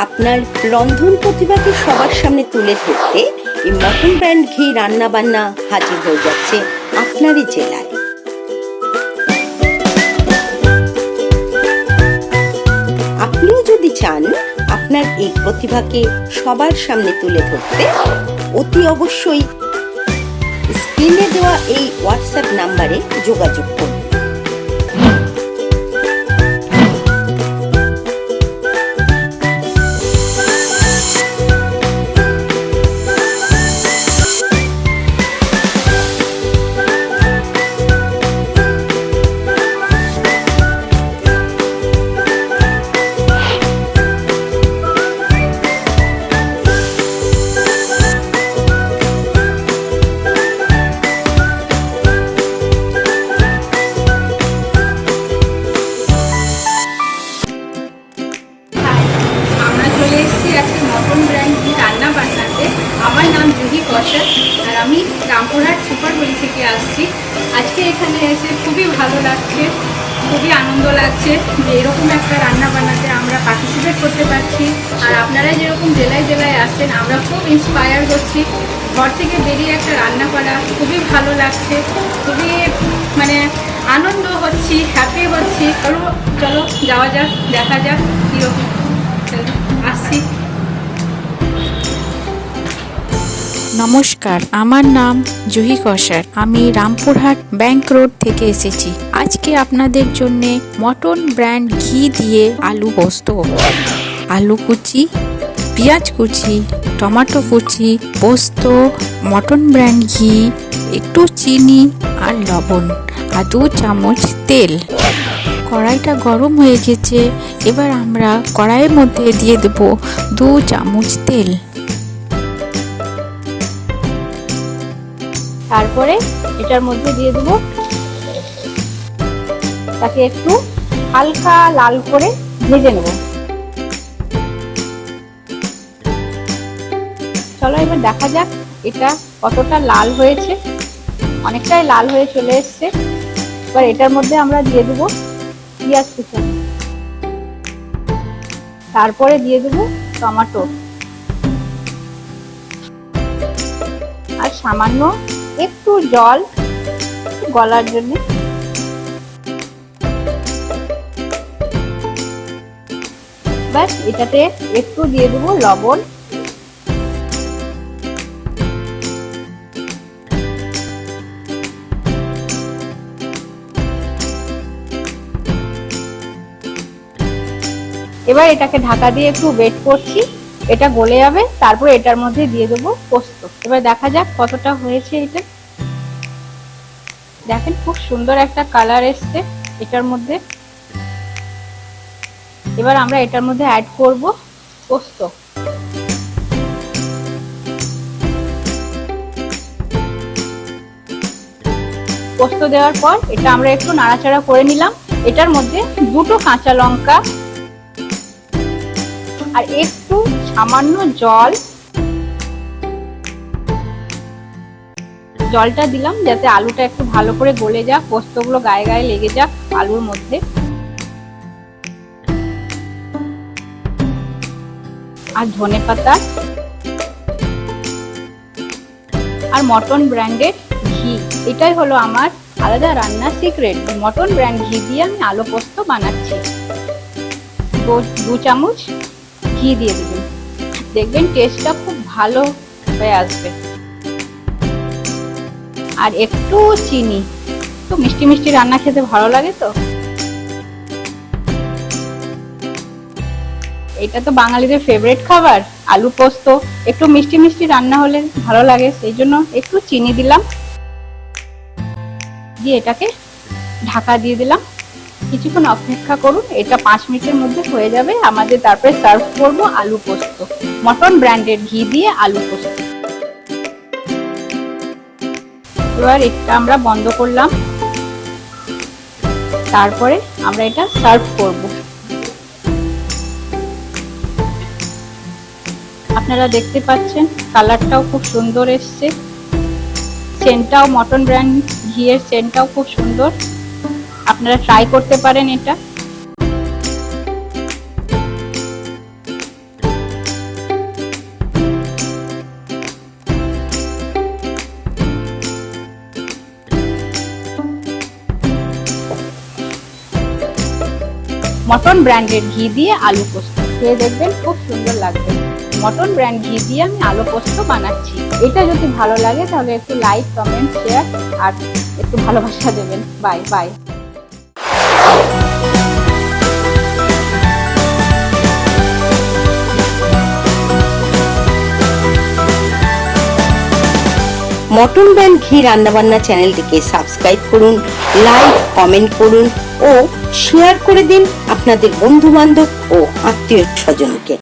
আপনার রন্ধন প্রতিভাকে সবার সামনে তুলে ধরতে এই মটন ব্র্যান্ড ঘি রান্নাবান্না হাজির হয়ে যাচ্ছে আপনারই জেলায়। আপনিও যদি চান আপনার এই প্রতিভাকে সবার সামনে তুলে ধরতে, অতি অবশ্যই স্ক্রিনে দেওয়া এই হোয়াটসঅ্যাপ নাম্বারে যোগাযোগ করুন। মটন ব্র্যান্ড ঘি রান্না বান্নাতে। আমার নাম জুহি কসার আর আমি রামপুরহাট সুপার বলি থেকে আসছি। আজকে এখানে এসে খুবই ভালো লাগছে, খুবই আনন্দ লাগছে যে এরকম একটা রান্না বান্নাতে আমরা পার্টিসিপেট করতে পারছি। আর আপনারা যেরকম জেলায় জেলায় আসছেন, আমরা খুব ইন্সপায়ার হচ্ছি। ঘর থেকে বেরিয়ে একটা রান্না করা খুবই ভালো লাগছে, খুবই আনন্দ হচ্ছি, হ্যাপি হচ্ছি। চলো যাওয়া যাক, দেখা যাক কীরকম। আসছি। নমস্কার, আমার নাম জুহি কসার। আমি রামপুরহাট ব্যাংক রোড থেকে এসেছি। আজকে আপনাদের জন্য মটন ব্র্যান্ড ঘি দিয়ে আলু পোস্ত, আলু কুচি, পেঁয়াজ কুচি, টমেটো কুচি, পোস্ত, মটন ব্র্যান্ড ঘি, একটু চিনি আর লবণ আর 2 চামচ তেল। কড়াইটা গরম হয়ে গেছে, এবার আমরা কড়াইয়ের মধ্যে দিয়ে দেব 2 চামচ তেল। তারপরে এটার মধ্যে দিয়ে দেবো, তাকে একটু হালকা লাল করে ভেজে নেব। চলো এবার দেখা যাক এটা কতটা লাল হয়েছে। অনেকটাই লাল হয়ে চলে এসছে। এবার এটার মধ্যে আমরা দিয়ে দেবো পেঁয়াজ কুচি, তারপরে দিয়ে দেবো টমেটো আর সামান্য একটু জল গলার জন্য। ব্যাস, এটাতে একটু দিয়ে দেবো লবণ। এবার এটাকে ঢাকা দিয়ে একটু ওয়েট করছি, এটা গলে যাবে। তারপর এটার মধ্যে দিয়ে দেবো পোস্ত। এবার দেখা যাক কতটা হয়েছে। এটা দেখেন, খুব সুন্দর একটা কালার এসছে এটার মধ্যে। এবার আমরা এটার মধ্যে অ্যাড করব পোস্ত। পোস্ত দেওয়ার পর এটা আমরা একটু নাড়াচাড়া করে নিলাম। এটার মধ্যে 2টো কাঁচা লঙ্কা আর একটু সামান্য জলটা দিলাম যাতে আলুটা একটু ভালো করে গলে যাক, পোস্তগুলো গায়ে গায়ে লেগে যাক আলুর মধ্যে। আর ধনেপাতা আর মটন ব্র্যান্ডের ঘি, এটাই হলো আমার আলাদা রান্নার সিক্রেট। মটন ব্র্যান্ড ঘি দিয়ে আমি আলু পোস্ত বানাচ্ছি। 2 চামচ ঘি দিয়ে দেবেন, দেখবেন টেস্টটা খুব ভালো হয়ে আসবে। আর একটু চিনি, তো মিষ্টি মিষ্টি রান্না খেতে ভালো লাগে। তো এটা তো বাঙালিদের ফেভারিট খাবার আলু পোস্ত, একটু মিষ্টি মিষ্টি রান্না হলে ভালো লাগে, সেই জন্য একটু চিনি দিলাম। দিয়ে এটাকে ঢাকা দিয়ে দিলাম। কিছুক্ষণ অপেক্ষা করুন, এটা 5 মিনিটের মধ্যে হয়ে যাবে আমাদের। তারপরে সার্ভ করব আলু পোস্ত, মটন ব্র্যান্ডের ঘি দিয়ে আলু পোস্ত। এবার এটা আমরা বন্ধ করলাম, তারপরে আমরা এটা সার্ভ করব। আপনারা দেখতে পাচ্ছেন কালারটাও খুব সুন্দর এসছে, সেন্টটাও মটন ব্র্যান্ড ঘিয়ের সেন্টটাও খুব সুন্দর। আপনারা ট্রাই করতে পারেন এটা। মটন ব্র্যান্ডের ঘি দিয়ে আলু পোস্ত। খেয়ে দেখবেন, খুব সুন্দর লাগবে। মটন ব্র্যান্ড ঘি দিয়ে আমি আলু পোস্ত বানাচ্ছি। এটা যদি ভালো লাগে তাহলে একটু লাইক, কমেন্ট, শেয়ার আর একটু ভালোবাসা দেবেন। Bye bye. মটন ব্র্যান্ড ঘি রান্নাবান্না চ্যানেলটিকে সাবস্ক্রাইব করুন, লাইক, কমেন্ট করুন ও শেয়ার করে দিন আপনাদের বন্ধু বান্ধব ও আত্মীয় স্বজনকে।